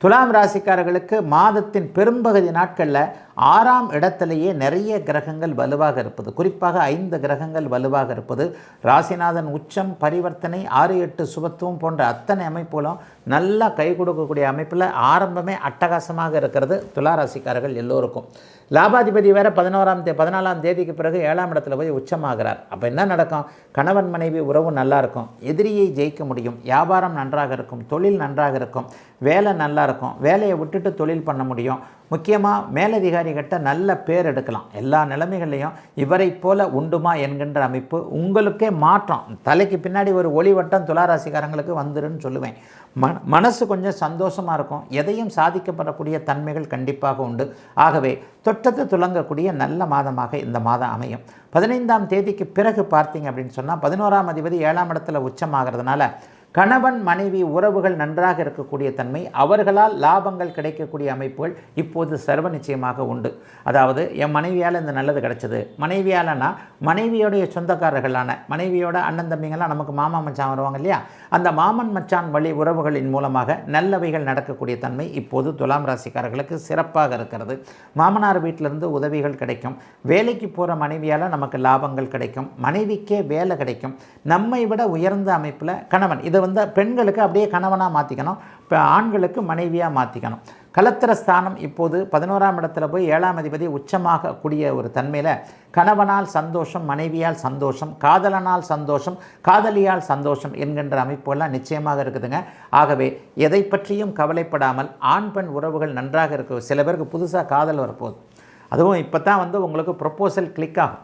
துலாம் ராசிக்காரர்களுக்கு மாதத்தின் பெரும்பகுதி நாட்களில் 6ஆம் இடத்திலேயே நிறைய கிரகங்கள் வலுவாக இருப்பது, குறிப்பாக 5 கிரகங்கள் வலுவாக இருப்பது, ராசிநாதன் உச்சம், பரிவர்த்தனை, 6-8 சுபத்துவம் போன்ற அத்தனை அமைப்புகளும் நல்லா கை கொடுக்கக்கூடிய அமைப்பில் ஆரம்பமே அட்டகாசமாக இருக்கிறது துலா ராசிக்காரர்கள் எல்லோருக்கும். லாபாதிபதி வேறு 14ஆம் தேதிக்கு பிறகு 7ஆம் இடத்துல போய் உச்சமாகிறார். அப்போ என்ன நடக்கும்? கணவன் மனைவி உறவு நல்லா இருக்கும், எதிரியை ஜெயிக்க முடியும், வியாபாரம் நன்றாக இருக்கும், தொழில் நன்றாக இருக்கும், வேலை நல்லா இருக்கும், வேலையை விட்டுட்டு தொழில் பண்ண முடியும், முக்கியமாக மேலதிகாரிகிட்ட நல்ல பேர் எடுக்கலாம். எல்லா நிலைமைகள்லையும் இவரை போல உண்டுமா என்கின்ற அமைப்பு உங்களுக்கே மாற்றம். தலைக்கு பின்னாடி ஒரு ஒளிவட்டம் துளாராசிக்காரங்களுக்கு வந்துருன்னு சொல்லுவேன். மனசு கொஞ்சம் சந்தோஷமாக இருக்கும், எதையும் சாதிக்கப்படக்கூடிய தன்மைகள் கண்டிப்பாக உண்டு. ஆகவே தொட்டத்தை துலங்கக்கூடிய நல்ல மாதமாக இந்த மாதம் அமையும். 15ஆம் தேதிக்கு பிறகு பார்த்தீங்க அப்படின்னு சொன்னால் 11ஆம் அதிபதி 7ஆம் இடத்துல உச்சமாகிறதுனால கணவன் மனைவி உறவுகள் நன்றாக இருக்கக்கூடிய தன்மை, அவர்களால் லாபங்கள் கிடைக்கக்கூடிய அமைப்புகள் இப்போது சர்வ நிச்சயமாக உண்டு. அதாவது என் மனைவியால் இந்த நல்லது கிடைச்சது, மனைவியாலனா மனைவியோடைய சொந்தக்காரர்களான மனைவியோட அண்ணன் தம்பிங்கெல்லாம் நமக்கு மாமா மச்சான் வருவாங்க இல்லையா, அந்த மாமன் மச்சான் வழி உறவுகளின் மூலமாக நல்லவைகள் நடக்கக்கூடிய தன்மை இப்போது துலாம் ராசிக்காரர்களுக்கு சிறப்பாக இருக்கிறது. மாமனார் வீட்டிலிருந்து உதவிகள் கிடைக்கும், வேலைக்கு போகிற மனைவியால் நமக்கு லாபங்கள் கிடைக்கும், மனைவிக்கே வேலை கிடைக்கும், நம்மை விட உயர்ந்த அமைப்பில் கணவன், இது பெண்களுக்கு அப்படியே கணவனாக மாற்றிக்கணும், இப்போ ஆண்களுக்கு மனைவியாக மாற்றிக்கணும். கலத்திர ஸ்தானம் இப்போது 11ஆம் இடத்துல போய் 7ஆம் அதிபதி உச்சமாக கூடிய ஒரு தன்மையில் கணவனால் சந்தோஷம், மனைவியால் சந்தோஷம், காதலனால் சந்தோஷம், காதலியால் சந்தோஷம் என்கின்ற அமைப்புகள்லாம் நிச்சயமாக இருக்குதுங்க. ஆகவே எதை பற்றியும் கவலைப்படாமல் ஆண் பெண் உறவுகள் நன்றாக இருக்கும். சில பேருக்கு புதுசாக காதல் வரப்போகுது, அதுவும் இப்போ தான் உங்களுக்கு ப்ரொப்போசல் கிளிக் ஆகும்.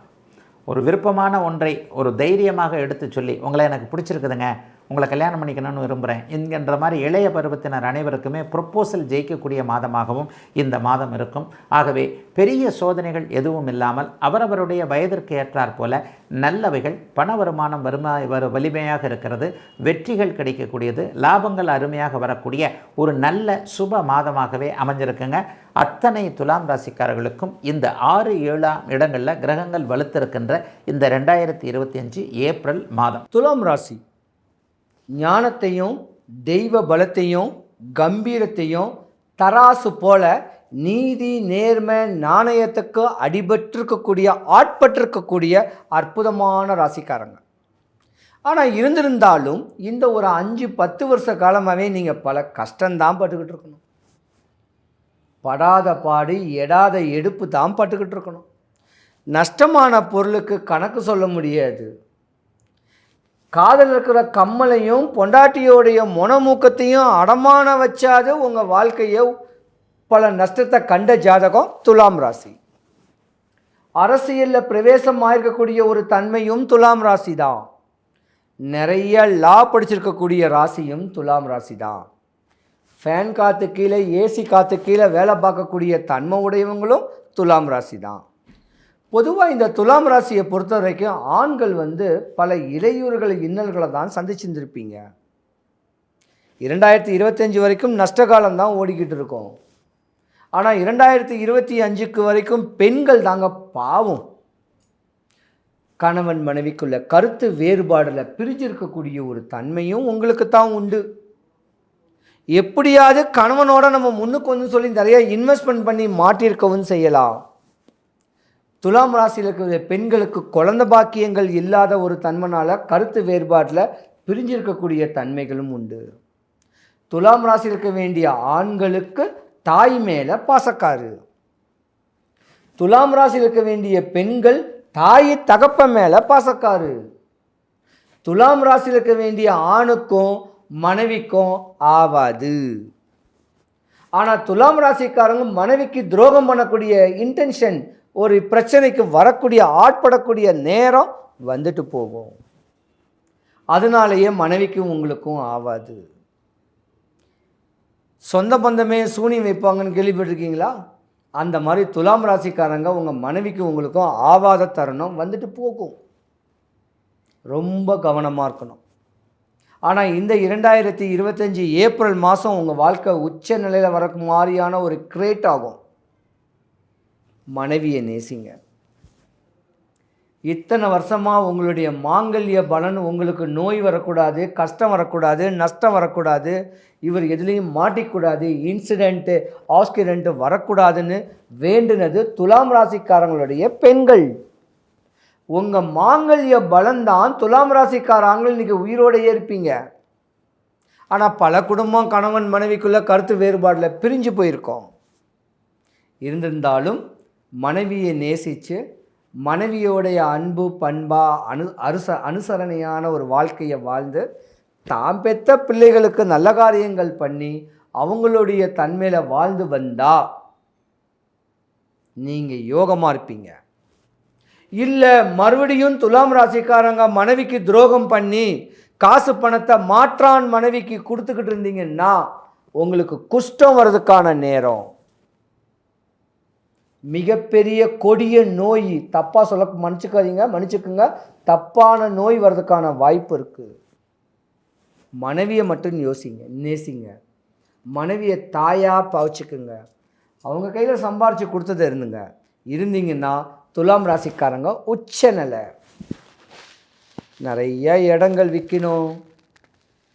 ஒரு விருப்பமான ஒன்றை ஒரு தைரியமாக எடுத்து சொல்லி, உங்களை எனக்கு பிடிச்சிருக்குதுங்க, உங்களை கல்யாணம் பண்ணிக்கணும்னு விரும்புகிறேன் என்கின்ற மாதிரி இளைய பருவத்தினர் அனைவருக்குமே ப்ரொப்போசல் ஜெயிக்கக்கூடிய மாதமாகவும் இந்த மாதம் இருக்கும். ஆகவே பெரிய சோதனைகள் எதுவும் இல்லாமல் அவரவருடைய வயதிற்கு ஏற்றாற் போல நல்லவைகள், பண வருமானம் வலிமையாக இருக்கிறது, வெற்றிகள் கிடைக்கக்கூடியது, லாபங்கள் அருமையாக வரக்கூடிய ஒரு நல்ல சுப மாதமாகவே அமைஞ்சிருக்குங்க. அத்தனை துலாம் ராசிக்காரர்களுக்கும் இந்த 6-7ஆம் இடங்களில் கிரகங்கள் வலுத்திருக்கின்ற இந்த 2025 ஏப்ரல் மாதம். துலாம் ராசி ஞானத்தையும் தெய்வ பலத்தையும் கம்பீரத்தையும் தராசு போல நீதி நேர்மை நாணயத்துக்கு அடிபட்டிருக்கக்கூடிய ஆட்பட்டிருக்கக்கூடிய அற்புதமான ராசிக்காரங்க. ஆனால் இருந்திருந்தாலும் இந்த ஒரு 5-10 வருஷ காலமாகவே நீங்கள் பல கஷ்டம்தான் பட்டுக்கிட்டு இருக்கணும், படாத பாடு எடாத எடுப்பு தான் பட்டுக்கிட்டு இருக்கணும். நஷ்டமான பொருளுக்கு கணக்கு சொல்ல முடியாது. காதில் இருக்கிற கம்மலையும் பொண்டாட்டியோடைய மொனமூக்கத்தையும் அடமான வச்சாது உங்கள் வாழ்க்கையை பல நஷ்டத்தை கண்ட ஜாதகம் துலாம் ராசி. அரசியலில் பிரவேசம் ஆயிருக்கக்கூடிய ஒரு தன்மையும் துலாம் ராசி தான். நிறைய லா படிச்சிருக்கக்கூடிய ராசியும் துலாம் ராசி தான். ஃபேன் காற்று கீழே ஏசி காற்று கீழே வேலை பார்க்கக்கூடிய தன்மை உடையவங்களும் துலாம் ராசி தான். பொதுவாக இந்த துலாம் ராசியை பொறுத்த வரைக்கும் ஆண்கள் பல இடையூறுகளை இன்னல்களை தான் சந்திச்சுருப்பீங்க. 2025 வரைக்கும் நஷ்டகாலம் தான் ஓடிக்கிட்டு இருக்கோம். ஆனால் 2025க்கு வரைக்கும் பெண்கள் தாங்க பாவம். கணவன் மனைவிக்குள்ள கருத்து வேறுபாடில் பிரிஞ்சிருக்கக்கூடிய ஒரு தன்மையும் உங்களுக்கு தான் உண்டு. எப்படியாவது கணவனோட நம்ம முன்னுக்கு சொல்லி நிறைய இன்வெஸ்ட்மெண்ட் பண்ணி மாற்றிருக்கவும் செய்யலாம். துலாம் ராசியில் இருக்கிற பெண்களுக்கு குழந்தை பாக்கியங்கள் இல்லாத ஒரு தன்மைனால் கருத்து வேறுபாட்டில் பிரிஞ்சிருக்கக்கூடிய தன்மைகளும் உண்டு. துலாம் ராசியில் இருக்க வேண்டிய ஆண்களுக்கு தாய் மேலே பாசக்காரு. துலாம் ராசியில் இருக்க வேண்டிய பெண்கள் தாய் தகப்ப மேலே பாசக்காரு. துலாம் ராசியில் இருக்க வேண்டிய ஆணுக்கும் மனைவிக்கும் ஆவாது. ஆனால் துலாம் ராசிக்காரங்க மனைவிக்கு துரோகம் பண்ணக்கூடிய இன்டென்ஷன், ஒரு பிரச்சனைக்கு வரக்கூடிய ஆட்படக்கூடிய நேரம் வந்துட்டு போகும். அதனாலேயே மனைவிக்கும் உங்களுக்கும் ஆவாது. சொந்த பந்தமே சூனியம் வைப்பாங்கன்னு கேள்விப்பட்டிருக்கீங்களா? அந்த மாதிரி துலாம் ராசிக்காரங்க உங்கள் மனைவிக்கும் உங்களுக்கும் ஆவாத தருணம் வந்துட்டு போகும். ரொம்ப கவனமாக இருக்கணும். ஆனால் இந்த 2025 ஏப்ரல் மாதம் உங்கள் வாழ்க்கை உச்ச நிலையில் வர மாதிரியான ஒரு கிரியேட் ஆகும். மனைவியை நேசிங்க. இத்தனை வருஷமாக உங்களுடைய மாங்கல்ய பலன் உங்களுக்கு நோய் வரக்கூடாது, கஷ்டம் வரக்கூடாது, நஷ்டம் வரக்கூடாது, இவர் எதுலேயும் மாட்டிக்கூடாது, இன்சிடெண்ட்டு ஆக்சிடெண்ட்டு வரக்கூடாதுன்னு வேண்டுனது துலாம் ராசிக்காரங்களுடைய பெண்கள். உங்கள் மாங்கல்ய பலன்தான் துலாம் ராசிக்கார ஆண்கள் இன்றைக்கி உயிரோடையே இருப்பீங்க. ஆனால் பல குடும்பம் கணவன் மனைவிக்குள்ளே கருத்து வேறுபாடில் பிரிஞ்சு போயிருக்கோம். இருந்திருந்தாலும் மனைவியை நேசித்து மனைவியோடைய அன்பு பண்பா அனுசரணையான ஒரு வாழ்க்கையை வாழ்ந்து தாம் பெற்ற பிள்ளைகளுக்கு நல்ல காரியங்கள் பண்ணி அவங்களுடைய தன்மையில் வாழ்ந்து வந்தா நீங்கள் யோகமாக இருப்பீங்க. இல்லை மறுபடியும் துலாம் ராசிக்காரங்க மனைவிக்கு துரோகம் பண்ணி காசு பணத்தை மாற்றான் மனைவிக்கு கொடுத்துக்கிட்டு இருந்தீங்கன்னா உங்களுக்கு குஷ்டம் வர்றதுக்கான நேரம். மிகப்பெரிய கொடிய நோய், தப்பாக சொல்ல மன்னிச்சுக்குங்க, தப்பான நோய் வர்றதுக்கான வாய்ப்பு இருக்குது. மனைவியை மட்டும் நேசிங்க. மனைவியை தாயாக பவச்சுக்குங்க. அவங்க கையில் சம்பாரித்து கொடுத்ததை இருந்தீங்கன்னா துலாம் ராசிக்காரங்க உச்ச நிலை. நிறைய இடங்கள் விற்கணும்,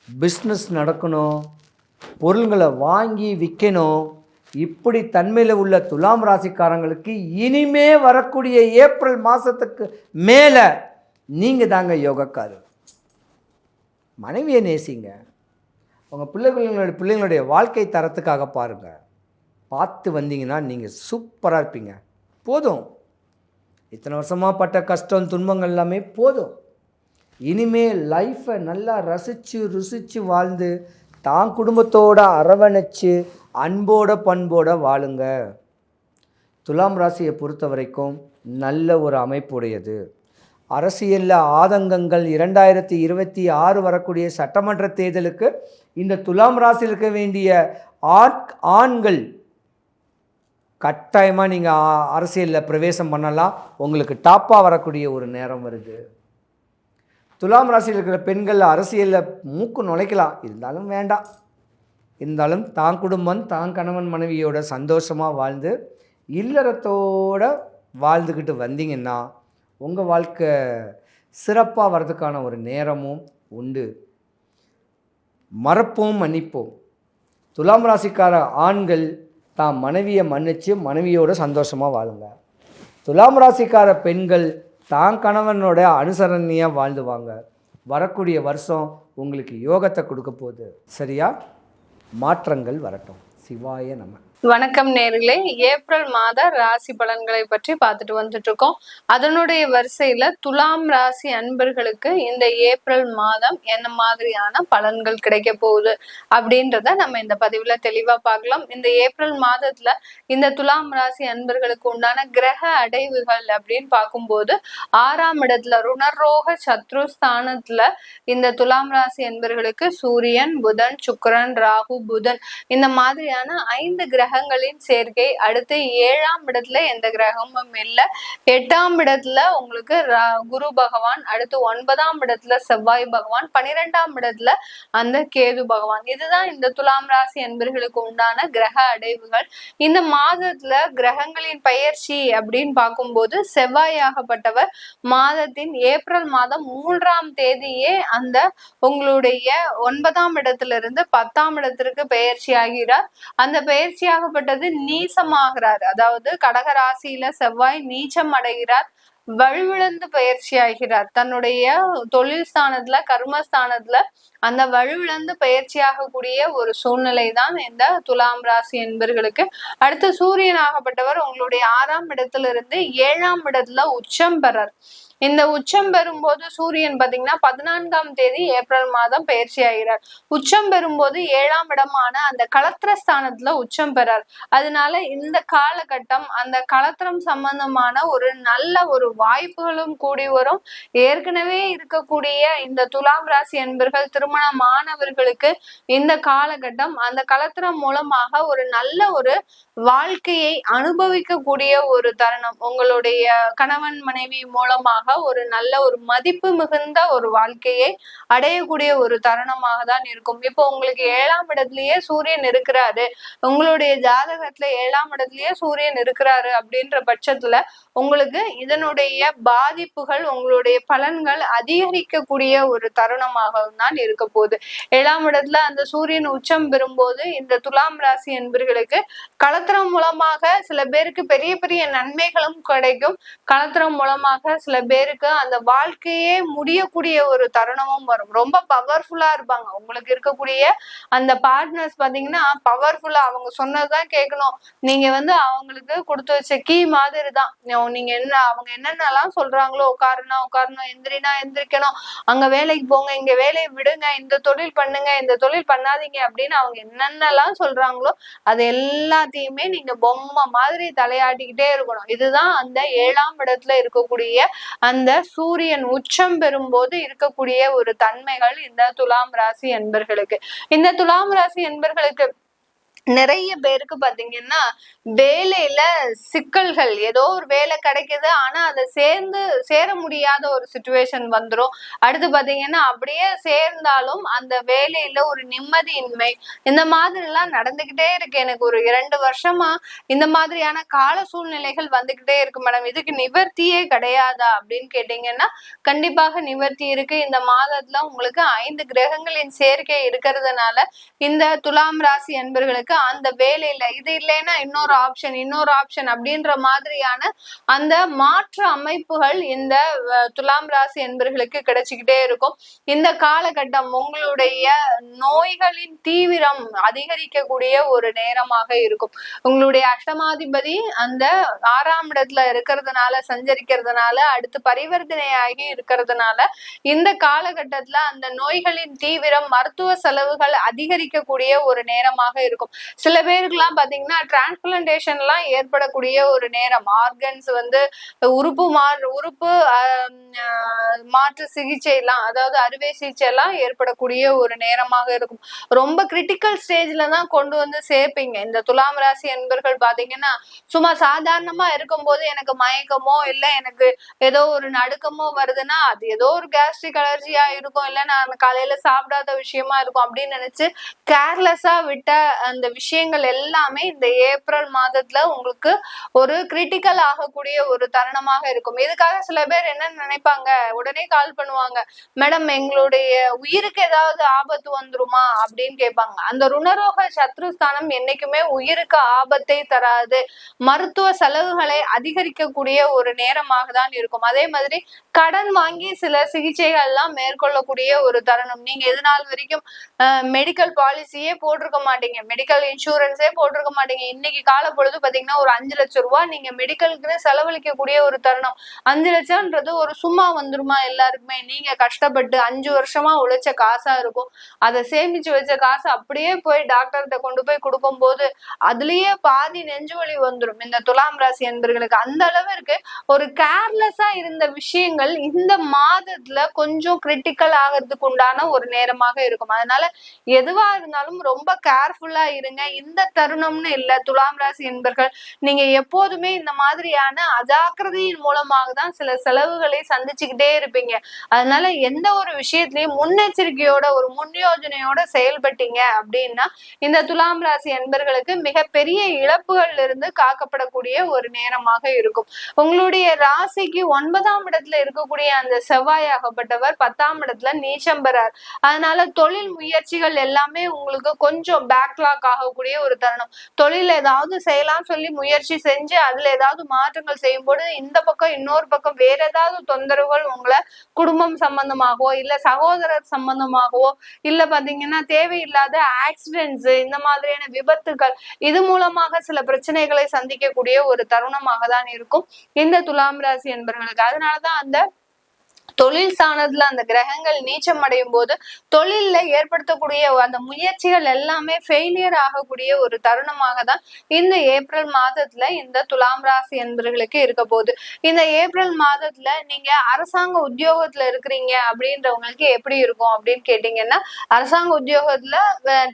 பிஸ்னஸ் நடக்கணும், பொருள்களை வாங்கி விற்கணும். இப்படி தன்மையில் உள்ள துலாம் ராசிக்காரங்களுக்கு இனிமே வரக்கூடிய ஏப்ரல் மாதத்துக்கு மேலே நீங்கள் தாங்க யோகக்காரர். மனைவியை நேசிங்க. உங்கள் பிள்ளைங்களுடைய வாழ்க்கை தரத்துக்காக பாருங்கள். பார்த்து வந்தீங்கன்னா நீங்கள் சூப்பராக இருப்பீங்க. போதும், இத்தனை வருஷமாக பட்ட கஷ்டம் துன்பங்கள் எல்லாமே போதும். இனிமேல் லைஃப்பை நல்லா ருசித்து வாழ்ந்து தான் குடும்பத்தோடு அரவணைச்சு அன்போட பண்போட வாழுங்க. துலாம் ராசியை பொறுத்த வரைக்கும் நல்ல ஒரு அமைப்புடையது. அரசியலில் ஆதங்கங்கள் 2026 வரக்கூடிய சட்டமன்ற தேர்தலுக்கு இந்த துலாம் ராசியில் இருக்க வேண்டிய ஆண்கள் கட்டாயமாக நீங்கள் அரசியலில் பிரவேசம் பண்ணலாம். உங்களுக்கு டாப்பாக வரக்கூடிய ஒரு நேரம் வருது. துலாம் ராசியில் இருக்கிற பெண்கள் அரசியலில் மூக்கு நுழைக்கலாம், இருந்தாலும் வேண்டாம். இருந்தாலும் தான் குடும்பம் தான் கணவன் மனைவியோட சந்தோஷமாக வாழ்ந்து இல்லறத்தோடு வாழ்ந்துக்கிட்டு வந்தீங்கன்னா உங்கள் வாழ்க்கை சிறப்பாக வர்றதுக்கான ஒரு நேரமும் உண்டு. மறப்போம் மன்னிப்போம். துலாம் ராசிக்கார ஆண்கள் தான் மனைவியை மன்னித்து மனைவியோட சந்தோஷமாக வாழுங்க. துலாம் ராசிக்கார பெண்கள் தான் கணவனோட அனுசரணையாக வாழ்ந்துவாங்க. வரக்கூடிய வருஷம் உங்களுக்கு யோகத்தை கொடுக்க போகுது. சரியா? மாற்றங்கள் வரட்டும். சிவாய நம. வணக்கம் நேர்களே, ஏப்ரல் மாத ராசி பலன்களை பற்றி பார்த்துட்டு வந்துட்டு இருக்கோம். அதனுடைய வரிசையில துலாம் ராசி அன்பர்களுக்கு இந்த ஏப்ரல் மாதம் என்ன மாதிரியான பலன்கள் கிடைக்க போகுது அப்படின்றத நம்ம இந்த பதிவுல தெளிவா பார்க்கலாம். இந்த ஏப்ரல் மாதத்துல இந்த துலாம் ராசி அன்பர்களுக்கு உண்டான கிரக அடைவுகள் அப்படின்னு பார்க்கும்போது 6ஆம் இடத்துல ருணரோக சத்ருஸ்தானத்துல இந்த துலாம் ராசி அன்பர்களுக்கு சூரியன், புதன், சுக்கிரன், ராகு, புதன் இந்த மாதிரியான 5 கிரகங்களின் சேர்க்கை. அடுத்து 7ஆம் இடத்துல எந்த கிரகமும் இல்லை. 8ஆம் இடத்துல உங்களுக்கு குரு பகவான், அடுத்து 9ஆம் இடத்துல செவ்வாய் பகவான், 12ஆம் இடத்துல அந்த கேது பகவான். இதுதான் இந்த துலாம் ராசி அன்பர்களுக்கு உண்டான கிரக அடைவுகள். இந்த மாதத்துல கிரகங்களின் பெயர்ச்சி அப்படின்னு பார்க்கும்போது செவ்வாயாகப்பட்டவர் மாதத்தின் ஏப்ரல் மாதம் 3ஆம் தேதியே அந்த உங்களுடைய 9ஆம் இடத்துல இருந்து 10ஆம் இடத்திற்கு பெயர்ச்சி ஆகிறார். அந்த பெயர்ச்சியாகப்பட்டது நீசமாகிறார். அதாவது கடகராசியில செவ்வாய் நீச்சம் அடைகிறார், வலுவிழந்து பயிற்சி ஆகிறார். தன்னுடைய தொழில் ஸ்தானத்துல, கர்மஸ்தானத்துல அந்த வலுவிழந்து பயிற்சியாகக்கூடிய ஒரு சூழ்நிலை தான் இந்த துலாம் ராசி என்பர்களுக்கு. அடுத்து சூரியன் ஆகப்பட்டவர் உங்களுடைய 6ஆம் இடத்துல இருந்து 7ஆம் இடத்துல உச்சம் பெறார். இந்த உச்சம் பெறும்போது சூரியன் பாத்தீங்கன்னா 14ஆம் தேதி ஏப்ரல் மாதம் பயிற்சி ஆகிறார். உச்சம் பெறும்போது 7ஆம் இடமான அந்த களத்திர ஸ்தானத்துல உச்சம் பெறார். அதனால இந்த காலகட்டம் அந்த களத்திரம் சம்பந்தமான ஒரு நல்ல ஒரு வாய்ப்புகளும் கூடி வரும். ஏற்கனவே இருக்கக்கூடிய இந்த துலாம் ராசி என்பர்கள் திருமணமானவர்களுக்கு இந்த காலகட்டம் அந்த களத்திரம் மூலமாக ஒரு நல்ல ஒரு வாழ்க்கையை அனுபவிக்கக்கூடிய ஒரு தருணம். உங்களுடைய கணவன் மனைவி மூலமாக ஒரு நல்ல ஒரு மதிப்பு மிகுந்த ஒரு வாழ்க்கையை அடையக்கூடிய ஒரு தருணமாக தான் இருக்கும். இப்போ உங்களுக்கு 7ஆம் இடத்திலேயே சூரியன் இருக்கிறாரு, உங்களுடைய ஜாதகத்துல 7ஆம் இடத்திலேயே சூரியன் இருக்கிறாரு அப்படின்ற பட்சத்துல உங்களுக்கு இதனுடைய பாதிப்புகள், உங்களுடைய பலன்கள் அதிகரிக்கக்கூடிய ஒரு தருணமாக தான் இருக்க போகுது. 7ஆம் இடத்துல அந்த சூரியன் உச்சம் பெறும்போது இந்த துலாம் ராசி என்பர்களுக்கு களத்திரம் மூலமாக சில பேருக்கு பெரிய பெரிய நன்மைகளும் கிடைக்கும். களத்திரம் மூலமாக சில பேருக்கு அந்த வாழ்க்கையே முடியக்கூடிய ஒரு தருணமும் வரும். ரொம்ப பவர்ஃபுல்லா இருப்பாங்க. உங்களுக்கு இருக்கக்கூடிய அந்த பார்ட்னர்ஸ் பாத்தீங்கன்னா பவர்ஃபுல்லா, அவங்க சொன்னதுதான் கேட்கணும். நீங்க அவங்களுக்கு கொடுத்து வச்ச கீ மாதிரி தான். நீங்க அவங்க என்னென்னலாம் சொல்றாங்களோ, உட்காரணும், எந்திரினா எந்திரிக்கணும், அங்க வேலைக்கு போங்க, இங்க வேலையை விடுங்க, இந்த தொழில் பண்ணுங்க, இந்த தொழில் பண்ணாதீங்க அப்படின்னு அவங்க என்னென்னலாம் சொல்றாங்களோ அது எல்லாத்தையுமே நீங்க பொம்மை மாதிரி தலையாட்டிக்கிட்டே இருக்கணும். இதுதான் அந்த 7ஆம் இடத்துல இருக்கக்கூடிய அந்த சூரியன் உச்சம் பெறும்போது இருக்கக்கூடிய ஒரு தன்மைகள் இந்த துலாம் ராசி என்பர்களுக்கு. இந்த துலாம் ராசி என்பர்களுக்கு நிறைய பேருக்கு பாத்தீங்கன்னா வேலையில சிக்கல்கள், ஏதோ ஒரு வேலை கிடைக்குது ஆனா அதை சேர முடியாத ஒரு சுச்சுவேஷன் வந்துரும். அடுத்து பாத்தீங்கன்னா அப்படியே சேர்ந்தாலும் அந்த வேலையில ஒரு நிம்மதியின்மை, இந்த மாதிரி எல்லாம் நடந்துகிட்டே இருக்கு. எனக்கு ஒரு 2 வருஷமா இந்த மாதிரியான கால சூழ்நிலைகள் வந்துகிட்டே இருக்கு மேடம், இதுக்கு நிவர்த்தியே கிடையாதா அப்படின்னு கேட்டீங்கன்னா கண்டிப்பாக நிவர்த்தி இருக்கு. இந்த மாதத்துல உங்களுக்கு 5 கிரகங்களின் சேர்க்கை இருக்கிறதுனால இந்த துலாம் ராசி அன்பர்களுக்கு அந்த வேலையில இது இல்லைன்னா இன்னொரு ஆப்ஷன் அப்படின்ற மாதிரியான அந்த மாற்று அமைப்புகள் இந்த துலாம் ராசி என்பர்களுக்கு கிடைச்சுக்கிட்டே இருக்கும். இந்த காலகட்டம் உங்களுடைய நோய்களின் தீவிரம் அதிகரிக்கக்கூடிய ஒரு நேரமாக இருக்கும். உங்களுடைய அஷ்டமாதிபதி அந்த 6ஆம் இடத்துல இருக்கிறதுனால, சஞ்சரிக்கிறதுனால, அடுத்து பரிவர்த்தனையாகி இருக்கிறதுனால இந்த காலகட்டத்துல அந்த நோய்களின் தீவிரம், மருத்துவ செலவுகள் அதிகரிக்கக்கூடிய ஒரு நேரமாக இருக்கும். சில பேருக்குலாம் பாத்தீங்கன்னா டிரான்ஸ்பிளான்டேஷன் எல்லாம் ஏற்படக்கூடிய ஒரு நேரம். ஆர்கன்ஸ் உறுப்பு மாற்று சிகிச்சை எல்லாம், அதாவது அறுவை சிகிச்சை எல்லாம் ஏற்படக்கூடிய ஒரு நேரமாக இருக்கும். ரொம்ப கிரிட்டிக்கல் ஸ்டேஜ்ல தான் கொண்டு சேர்ப்பீங்க. இந்த துலாம் ராசி என்பர்கள் பாத்தீங்கன்னா சும்மா சாதாரணமா இருக்கும்போது எனக்கு மயக்கமோ இல்ல எனக்கு ஏதோ ஒரு நடுக்கமோ வருதுன்னா அது ஏதோ ஒரு கேஸ்ட்ரிக் அலர்ஜியா இருக்கும், இல்ல நான் காலையில சாப்பிடாத விஷயமா இருக்கும் அப்படின்னு நினைச்சு கேர்லெஸ்ஸா விட்ட அந்த விஷயங்கள் எல்லாமே இந்த ஏப்ரல் மாதத்துல உங்களுக்கு ஒரு கிரிட்டிக்கல் ஆகக்கூடிய ஒரு தருணமாக இருக்கும். இதுக்காக சில பேர் என்ன நினைப்பாங்க, உடனே கால் பண்ணுவாங்க, மேடம் எங்களுடைய உயிருக்கு ஏதாவது ஆபத்து வந்துருமா அப்படின்னு கேட்பாங்க. அந்த ருணரோக சத்ருஸ்தானம் என்னைக்குமே உயிருக்கு ஆபத்தை தராது, மருத்துவ செலவுகளை அதிகரிக்கக்கூடிய ஒரு நேரமாக தான் இருக்கும். அதே மாதிரி கடன் வாங்கி சில சிகிச்சைகள் எல்லாம் மேற்கொள்ளக்கூடிய ஒரு தருணம். நீங்க இது நாள் வரைக்கும் மெடிக்கல் பாலிசியே போட்டிருக்க மாட்டீங்க, மெடிக்கல் இன்சூரன்ஸே போட்டிருக்க மாட்டீங்க. இன்னைக்கு கால பொழுது பாத்தீங்கன்னா ஒரு 5 லட்சம் ரூபாய் நீங்க மெடிக்கலுக்குன்னு செலவழிக்கக்கூடிய ஒரு தருணம். 5 லட்சம்ன்றது ஒரு சும்மா வந்துருமா எல்லாருக்குமே? நீங்க கஷ்டப்பட்டு 5 வருஷமா உழைச்ச காசா இருக்கும். அதை சேமிச்சு வச்ச காசு அப்படியே போய் டாக்டர்கிட்ட கொண்டு போய் கொடுக்கும் போது அதுலயே பாதி நெஞ்சு வலி வந்துடும் இந்த துலாம் ராசி என்பர்களுக்கு. அந்த அளவிற்கு ஒரு கேர்லெஸ்ஸா இருந்த விஷயங்கள் இந்த மாதத்துல கொஞ்சம் கிரிட்டிக்கல் ஆகிறதுக்கு உண்டான ஒரு நேரமாக இருக்கும். அதனால எதுவா இருந்தாலும் ரொம்ப கேர்ஃபுல்லா இருங்க. இந்த தருணம்னு இல்ல, துலாம் ராசி என்பர்கள் நீங்க எப்போதுமே இந்த மாதிரியான அஜாக்கிரதையின் மூலமாக தான் சில செலவுகளை சந்திச்சுக்கிட்டே இருப்பீங்க. அதனால எந்த ஒரு விஷயத்திலையும் முன்னெச்சரிக்கையோட ஒரு முன்யோஜனையோட செயல்பட்டீங்க அப்படின்னா இந்த துலாம் ராசி என்பர்களுக்கு மிகப்பெரிய இழப்புகள்ல இருந்து காக்கப்படக்கூடிய ஒரு நேரமாக இருக்கும். உங்களுடைய ராசிக்கு 9ஆம் இடத்துல இருக்கக்கூடிய அந்த செவ்வாயாகப்பட்டவர் 10ஆம் இடத்துல நீச்சம் பெறார். அதனால தொழில் முயற்சிகள் எல்லாமே உங்களுக்கு கொஞ்சம் பேக்லாக் ஆகக்கூடிய ஒரு தருணம். தொழில் ஏதாவது செய்யலாம் சொல்லி முயற்சி செஞ்சு அதுல ஏதாவது மாற்றங்கள் செய்யும் போது இந்த பக்கம் இன்னொரு பக்கம் வேற ஏதாவது தொந்தரவுகள் உங்களை குடும்பம் சம்பந்தமாகவோ இல்ல சகோதரர் சம்பந்தமாகவோ இல்ல பாத்தீங்கன்னா தேவையில்லாத ஆக்சிடென்ட்ஸ், இந்த மாதிரியான விபத்துகள், இது மூலமாக சில பிரச்சனைகளை சந்திக்கக்கூடிய ஒரு தருணமாக தான் இருக்கும் இந்த துலாம் ராசி என்பவர்களுக்கு. அதனாலதான் அந்த தொழில் ஸ்தானத்துல அந்த கிரகங்கள் நீச்சம் அடையும் போது தொழில்ல ஏற்படுத்தக்கூடிய அந்த முயற்சிகள் எல்லாமே ஃபெயிலியர் ஆகக்கூடிய ஒரு தருணமாக தான் இந்த ஏப்ரல் மாதத்துல இந்த துலாம் ராசி என்பவர்களுக்கு இருக்க போகுது. இந்த ஏப்ரல் மாதத்துல நீங்க அரசாங்க உத்தியோகத்துல இருக்கிறீங்க அப்படின்றவங்களுக்கு எப்படி இருக்கும் அப்படின்னு கேட்டீங்கன்னா, அரசாங்க உத்தியோகத்துல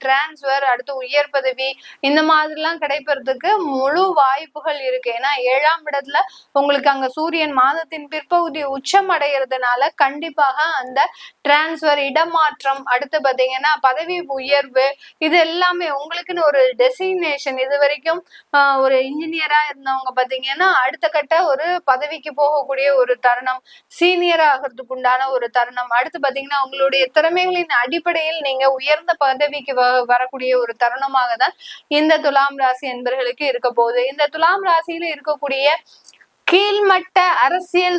டிரான்ஸ்பர், அடுத்து உயர் பதவி இந்த மாதிரி எல்லாம் கிடைப்பதற்கு முழு வாய்ப்புகள் இருக்கு. ஏன்னா 7ஆம் இடத்துல உங்களுக்கு அங்க சூரியன் மாதத்தின் பிற்பகுதி உச்சம் அடைகிறதுனால கண்டிப்பாக அந்த டிரான்ஸ்பர், இடமாற்றம், அடுத்து பாத்தீங்கன்னா பதவி உயர்வு, இது எல்லாமே உங்களுக்குன்னு ஒரு டெசிக்னேஷன். இது வரைக்கும் ஒரு இன்ஜினியரா இருந்தவங்க பாத்தீங்கன்னா அடுத்த கட்ட ஒரு பதவிக்கு போகக்கூடிய ஒரு தருணம், சீனியர் ஆகிறதுக்கு உண்டான ஒரு தருணம். அடுத்து பாத்தீங்கன்னா உங்களுடைய திறமைகளின் அடிப்படையில் நீங்க உயர்ந்த பதவிக்கு வரக்கூடிய ஒரு தருணமாக தான் இந்த துலாம் ராசி என்பவர்களுக்கு இருக்க போகுது. இந்த துலாம் ராசியில இருக்கக்கூடிய கீழ்மட்ட அரசியல்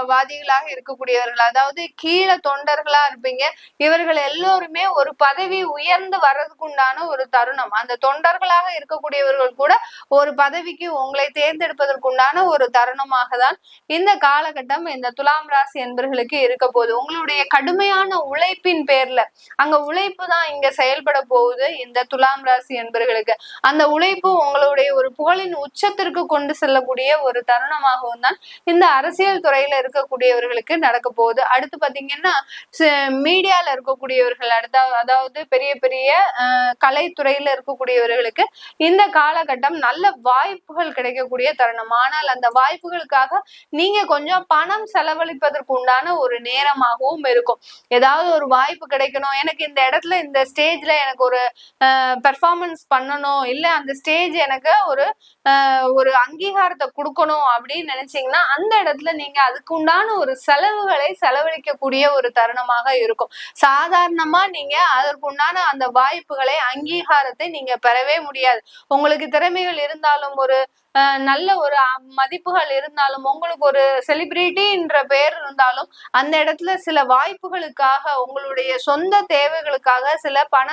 வாதிகளாக இருக்கக்கூடியவர்கள், அதாவது கீழே தொண்டர்களா இருப்பீங்க, இவர்கள் எல்லோருமே ஒரு பதவி உயர்ந்து வர்றதுக்கு உண்டான ஒரு தருணம். அந்த தொண்டர்களாக இருக்கக்கூடியவர்கள் கூட ஒரு பதவிக்கு உங்களை தேர்ந்தெடுப்பதற்கு உண்டான ஒரு தருணமாக தான் இந்த காலகட்டம் இந்த துலாம் ராசி என்பவர்களுக்கு இருக்க போகுது. உங்களுடைய கடுமையான உழைப்பின் பேர்ல, அங்க உழைப்பு தான் இங்க செயல்பட போகுது இந்த துலாம் ராசி என்பவர்களுக்கு. அந்த உழைப்பு உங்களுடைய ஒரு புகழின் உச்சத்திற்கு கொண்டு செல்லக்கூடிய ஒரு தருணம் தான் இந்த அரசியல் துறையில இருக்கக்கூடியவர்களுக்கு நடக்க போகுது. அடுத்து பாத்தீங்கன்னா மீடியால இருக்கக்கூடியவர்கள், அதாவது பெரிய பெரிய கலைத்துறையில இருக்கக்கூடியவர்களுக்கு இந்த காலகட்டம் நல்ல வாய்ப்புகள் கிடைக்கக்கூடிய தருணம். ஆனால் அந்த வாய்ப்புகளுக்காக நீங்க கொஞ்சம் பணம் செலவழிப்பதற்கு உண்டான ஒரு நேரமாகவும் இருக்கும். ஏதாவது ஒரு வாய்ப்பு கிடைக்கணும், எனக்கு இந்த இடத்துல இந்த ஸ்டேஜ்ல எனக்கு ஒரு பெர்ஃபார்மன்ஸ் பண்ணணும், இல்ல அந்த ஸ்டேஜ் எனக்கு ஒரு அங்கீகாரத்தை கொடுக்கணும் அப்படின்னு நினைச்சீங்கன்னா அந்த இடத்துல நீங்க அதுக்கு உண்டான ஒரு செலவுகளை செலவழிக்கக்கூடிய ஒரு தருணமாக இருக்கும். சாதாரணமா நீங்க அதற்குண்டான அந்த வாய்ப்புகளை, அங்கீகாரத்தை நீங்க பெறவே முடியாது. உங்களுக்கு திறமைகள் இருந்தாலும், ஒரு நல்ல ஒரு மதிப்புகள் இருந்தாலும், உங்களுக்கு ஒரு செலிபிரிட்டின்ற பேர் இருந்தாலும், அந்த இடத்துல சில வாய்ப்புகளுக்காக, உங்களுடைய சொந்த தேவைகளுக்காக சில பண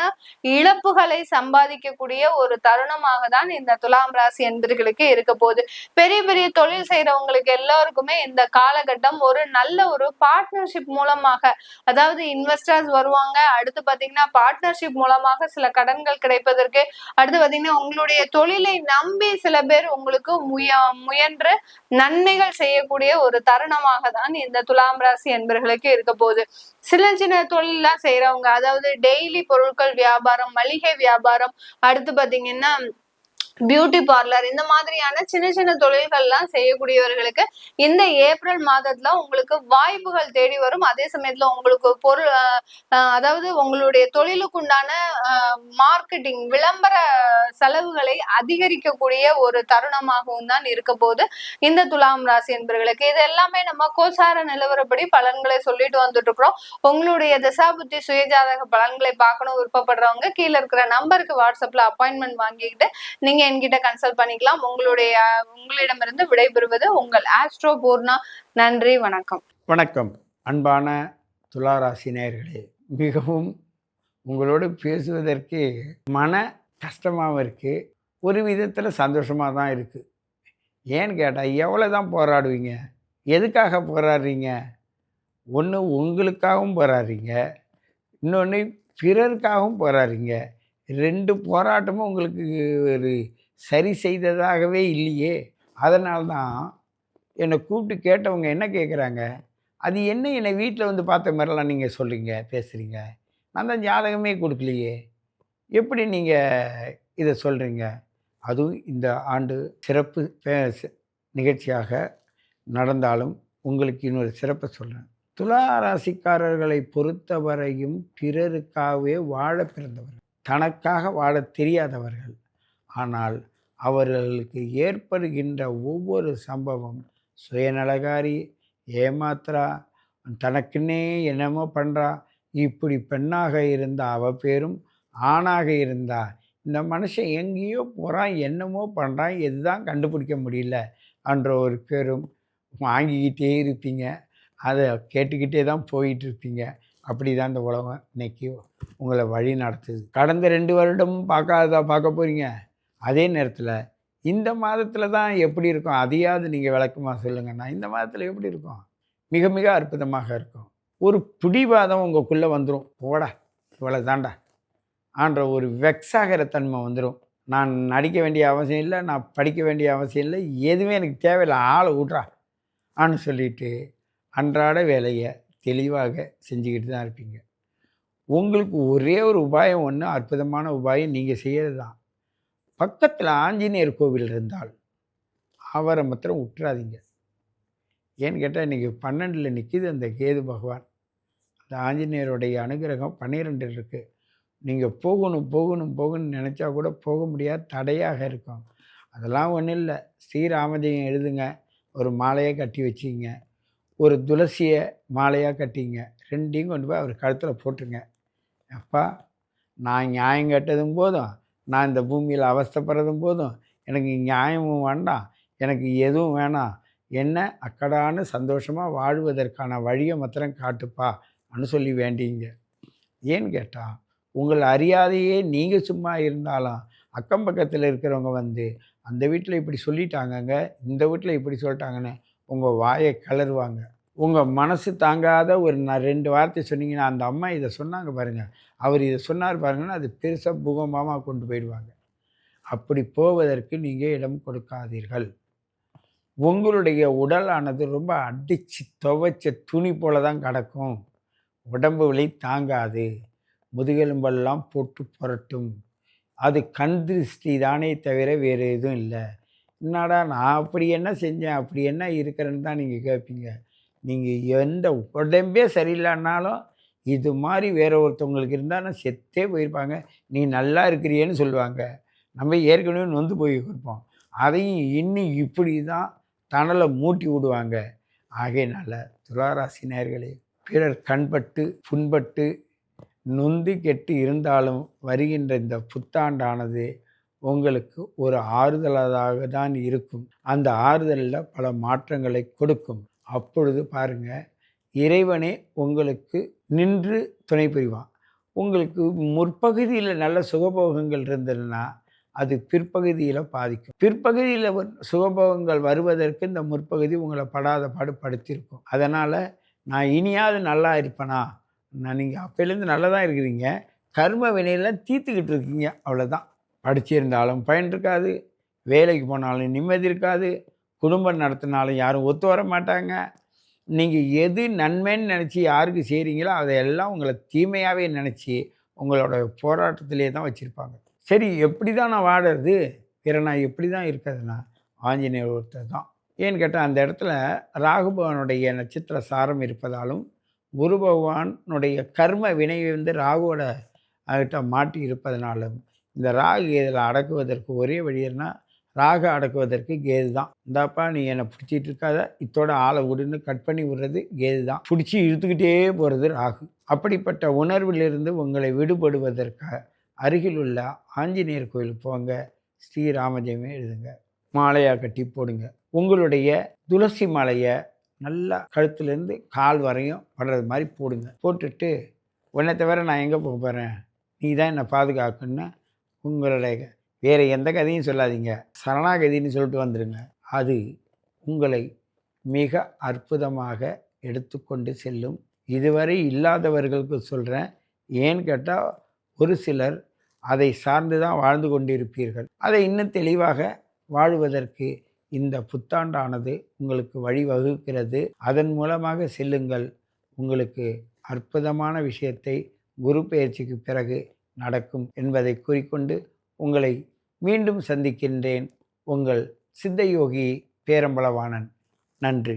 இழப்புகளை சம்பாதிக்கக்கூடிய ஒரு தருணமாக தான் இந்த துலாம் ராசி என்பவர்களுக்கு இருக்க போகுது. பெரிய பெரிய தொழில் செய்யறவங்களுக்கு எல்லாருக்குமே இந்த காலகட்டம் ஒரு நல்ல ஒரு பார்ட்னர்ஷிப் மூலமாக, அதாவது இன்வெஸ்டர்ஸ் வருவாங்க, அடுத்து பாத்தீங்கன்னா பார்ட்னர்ஷிப் மூலமாக சில கடன்கள் கிடைப்பதற்கு, அடுத்து பாத்தீங்கன்னா உங்களுடைய தொழிலை நம்பி சில பேர் உங்களுக்கு முயன்று நன்மைகள் செய்யக்கூடிய ஒரு தருணமாக தான் இந்த துலாம் ராசி என்பவர்களுக்கு இருக்க போகுது. சின்ன சின்ன தொழிலாம் செய்யறவங்க, அதாவது டெய்லி பொருட்கள் வியாபாரம், மளிகை வியாபாரம், அடுத்து பாத்தீங்கன்னா பியூட்டி பார்லர், இந்த மாதிரியான சின்ன சின்ன தொழில்கள்லாம் செய்யக்கூடியவர்களுக்கு இந்த ஏப்ரல் மாதத்துல உங்களுக்கு வாய்ப்புகள் தேடி வரும். அதே சமயத்துல உங்களுக்கு பொருள், அதாவது உங்களுடைய தொழிலுக்குண்டான மார்க்கெட்டிங், விளம்பர செலவுகளை அதிகரிக்கக்கூடிய ஒரு தருணமாகவும் தான் இருக்க போது இந்த துலாம் ராசி என்பவர்களுக்கு. இது எல்லாமே நம்ம கோசார நிலவரப்படி பலன்களை சொல்லிட்டு வந்துட்டு இருக்கிறோம். உங்களுடைய தசாபுத்தி சுயஜாதக பலன்களை பார்க்கணும் விருப்பப்படுறவங்க கீழே இருக்கிற நம்பருக்கு வாட்ஸ்அப்ல அப்பாயின்மெண்ட் வாங்கிக்கிட்டு நீங்க என்கிட்ட கன்சல்ட் பண்ணிக்கலாம். உங்களிடமிருந்து விடைபெறுவது உங்கள் ஆஸ்ட்ரோ பூர்ணா. நன்றி, வணக்கம். வணக்கம் அன்பான துளாராசி நேயர்களே, மிகவும் உங்களோடு பேசுவதற்கு மன கஷ்டமாகவும் இருக்குது, ஒரு விதத்தில் சந்தோஷமாக தான் இருக்குது. ஏன்னு கேட்டால் எவ்வளோ தான் போராடுவீங்க, எதுக்காக போராடுறீங்க? ஒன்று உங்களுக்காகவும் போராடுறீங்க, இன்னொன்று பிறருக்காகவும் போராடுறீங்க. 2 போராட்டமும் உங்களுக்கு ஒரு சரி செய்ததாகவே இல்லையே. அதனால தான் என்னை கூப்பிட்டு கேட்டவங்க என்ன கேட்குறாங்க, அது என்ன என்னை வீட்டில் வந்து பார்த்த மாதிரிலாம் நீங்கள் சொல்கிறீங்க, பேசுகிறீங்க, நான் தான் ஜாதகமே கொடுக்கலையே, எப்படி நீங்கள் இதை சொல்கிறீங்க? அதுவும் இந்த ஆண்டு சிறப்பு நிகழ்ச்சியாக நடந்தாலும் உங்களுக்கு இன்னொரு சிறப்பை சொல்கிறேன். துலா ராசிக்காரர்களை பொறுத்தவரையும் பிறருக்காகவே வாழ பிறந்தவர்கள், தனக்காக வாழ தெரியாதவர்கள். ஆனால் அவர்களுக்கு ஏற்படுகின்ற ஒவ்வொரு சம்பவம் சுயநலகாரி, ஏமாத்துறா, தனக்குன்னே என்னமோ பண்ணுறா, இப்படி பெண்ணாக இருந்தா அவ பேரும், ஆணாக இருந்தா இந்த மனுஷன் எங்கேயோ போகிறான், என்னமோ பண்ணுறான், எதுதான் கண்டுபிடிக்க முடியல என்ற ஒரு பேரும் வாங்கிக்கிட்டே இருப்பீங்க. அதை கேட்டுக்கிட்டே தான் போயிட்டுருப்பீங்க. அப்படி தான் இந்த உலகம் இன்னைக்கு உங்களை வழி நடத்துது. கடந்த 2 வருடமும் பார்க்க போகிறீங்க. அதே நேரத்தில் இந்த மாதத்தில் தான் எப்படி இருக்கும், அதையாவது நீங்கள் விளக்கமாக சொல்லுங்கண்ணா. இந்த மாதத்தில் எப்படி இருக்கும்? மிக மிக அற்புதமாக இருக்கும். ஒரு பிடிவாதம் உங்களுக்குள்ளே வந்துடும். போடா இவ்வளோ தாண்டா ஆன்ற ஒரு வெக்ஸாகிற தன்மை வந்துடும். நான் நடிக்க வேண்டிய அவசியம் இல்லை, நான் படிக்க வேண்டிய அவசியம் இல்லை, எதுவுமே எனக்கு தேவையில்லை, ஆளை விட்றா ஆன்னு சொல்லிட்டு அன்றாட வேலையை தெளிவாக செஞ்சுக்கிட்டு தான் இருப்பீங்க. உங்களுக்கு ஒரே ஒரு உபாயம் ஒன்று, அற்புதமான உபாயம் நீங்கள் செய்கிறது தான். பக்கத்தில் ஆஞ்சநேயர் கோவில் இருந்தால் அவரை மாத்திரம் விட்டுறாதீங்க. ஏன்னு கேட்டால் இன்றைக்கி 12ல் நிற்கிது அந்த கேது பகவான். அந்த ஆஞ்சநேயருடைய அனுகிரகம் 12 இருக்குது. நீங்கள் போகணும் போகணும் போகணும்னு நினச்சா கூட போக முடியாது, தடையாக இருக்கும். அதெல்லாம் ஒன்றும் இல்லை. ஸ்ரீராமஜெயம் எழுதுங்க, ஒரு மாலையை கட்டி வச்சிங்க, ஒரு துளசியை மாலையாக கட்டிங்க, 2யும் கொண்டு போய் அவர் கழுத்தில் போட்டுருங்க. அப்பா, நான் நியாயம் கேட்டதும் போதும், நான் இந்த பூமியில் அவஸ்தைப்படுறதும் போதும், எனக்கு நியாயமும் வேண்டாம், எனக்கு எதுவும் வேணாம், என்ன அக்கடான்னு சந்தோஷமாக வாழ்வதற்கான வழியை மாத்திரம் காட்டுப்பா அப்படின்னு சொல்லி வேண்டிங்க. ஏன்னு கேட்டால் உங்கள் அறியாதையே நீங்கள் சும்மா இருந்தாலும் அக்கம் பக்கத்தில் இருக்கிறவங்க வந்து அந்த வீட்டில் இப்படி சொல்லிட்டாங்கங்க, இந்த வீட்டில் இப்படி சொல்லிட்டாங்கன்னு உங்கள் வாயை கிளறுவாங்க. உங்கள் மனசு தாங்காத ஒரு 2 வார்த்தை சொன்னீங்கன்னா, அந்த அம்மா இதை சொன்னாங்க பாருங்கள், அவர் இதை சொன்னார் பாருங்கன்னா, அது பெருசாக பூகம்பமாக கொண்டு போயிடுவாங்க. அப்படி போவதற்கு நீங்கள் இடம் கொடுக்காதீர்கள். உங்களுடைய உடலானது ரொம்ப அடித்து துவைச்ச துணி போல தான் கிடக்கும். உடம்பு வலி தாங்காது, முதுகெலும்பெல்லாம் போட்டு புரட்டும். அது கண் திருஷ்டி தானே தவிர வேறு எதுவும் இல்லை. என்னடா நான் அப்படி என்ன செஞ்சேன், அப்படி என்ன இருக்கிறேன்னு தான் நீங்கள் கேட்பீங்க. நீங்கள் எந்த உடம்பே சரியில்லைன்னாலும் இது மாதிரி வேற ஒருத்தவங்களுக்கு இருந்தாலும் செத்தே போயிருப்பாங்க, நீ நல்லா இருக்கிறியேன்னு சொல்லுவாங்க. நம்ம ஏற்கனவே நொந்து போய் கொடுப்போம், அதையும் இன்னும் இப்படி தான் தணலை மூட்டி விடுவாங்க. ஆகையினால துளாராசி நேயர்களே, பிறர் கண்பட்டு புண்பட்டு நொந்து கெட்டு இருந்தாலும் வருகின்ற இந்த புத்தாண்டானது உங்களுக்கு ஒரு ஆறுதலாக தான் இருக்கும். அந்த ஆறுதலில் பல மாற்றங்களை கொடுக்கும். அப்பொழுது பாருங்க, இறைவனே உங்களுக்கு நின்று துணை புரிவான். உங்களுக்கு முற்பகுதியில் நல்ல சுகபோகங்கள் இருந்ததுன்னா அது பிற்பகுதியில் பாதிக்கும். பிற்பகுதியில் சுகபோகங்கள் வருவதற்கு இந்த முற்பகுதி உங்களை படாத பாடு படுத்தியிருக்கும். அதனால் நான் இனியாவது நல்லா இருப்பேனா, நீங்கள் அப்போலேருந்து நல்லா தான் இருக்கிறீங்க, கர்ம வினையெல்லாம் தீர்த்துக்கிட்டு இருக்கீங்க, அவ்வளோதான். படிச்சிருந்தாலும் பயன் இருக்காது, வேலைக்கு போனாலும் நிம்மதி இருக்காது, குடும்பம் நடத்தினாலும் யாரும் ஒத்து வர மாட்டாங்க. நீங்கள் எது நன்மைன்னு நினச்சி யாருக்கு செய்கிறீங்களோ அதையெல்லாம் உங்களை தீமையாகவே நினச்சி உங்களோட போராட்டத்திலே தான் வச்சுருப்பாங்க. சரி, எப்படி தான் நான் வாடுறது, பிற நான் எப்படி தான் இருக்கிறதுனா ஆஞ்சநேயர் ஒருத்தர் தான். ஏன்னு கேட்டால் அந்த இடத்துல ராகுபவனுடைய நட்சத்திர சாரம் இருப்பதாலும் குரு பகவானுடைய கர்ம வினையை வந்து ராகுவோட கிட்ட மாட்டி இருப்பதனாலும் இந்த ராகு இதில் அடக்குவதற்கு ஒரே வழின்னா ராகு அடக்குவதற்கு கேது தான். இந்தாப்பா நீ என்னை பிடிச்சிட்டு இருக்காத, இத்தோட ஆளை விடுன்னு கட் பண்ணி விடுறது கேது தான். பிடிச்சி இழுத்துக்கிட்டே போகிறது ராகு. அப்படிப்பட்ட உணர்விலிருந்து உங்களை விடுபடுவதற்கு அருகில் உள்ள ஆஞ்சநேயர் கோயிலுக்கு போங்க, ஸ்ரீராமஜெயமே எழுதுங்க, மாலையாக கட்டி போடுங்க. உங்களுடைய துளசி மாலையை நல்லா கழுத்துலேருந்து கால் வரையும் படுறது மாதிரி போடுங்க. போட்டுட்டு உன்னை தவிர நான் எங்கே போக போகிறேன், நீ தான் என்னை பாதுகாக்கணுன்னு உங்களுடைய வேறு எந்த கதையும் சொல்லாதீங்க, சரணாகதின்னு சொல்லிட்டு வந்துடுங்க. அது உங்களை மிக அற்புதமாக எடுத்துக்கொண்டு செல்லும். இதுவரை இல்லாதவர்களுக்கு சொல்கிறேன். ஏன்னு கேட்டால் ஒரு சிலர் அதை சார்ந்து தான் வாழ்ந்து கொண்டிருப்பீர்கள். அதை இன்னும் தெளிவாக வாழ்வதற்கு இந்த புத்தாண்டானது உங்களுக்கு வழிவகுக்கிறது. அதன் மூலமாக செல்லுங்கள். உங்களுக்கு அற்புதமான விஷயத்தை குரு பெயர்ச்சிக்கு பிறகு நடக்கும் என்பதை கூறிக்கொண்டு உங்களை மீண்டும் சந்திக்கின்றேன். உங்கள் சித்தயோகி பேரம்பலவாணன். நன்றி.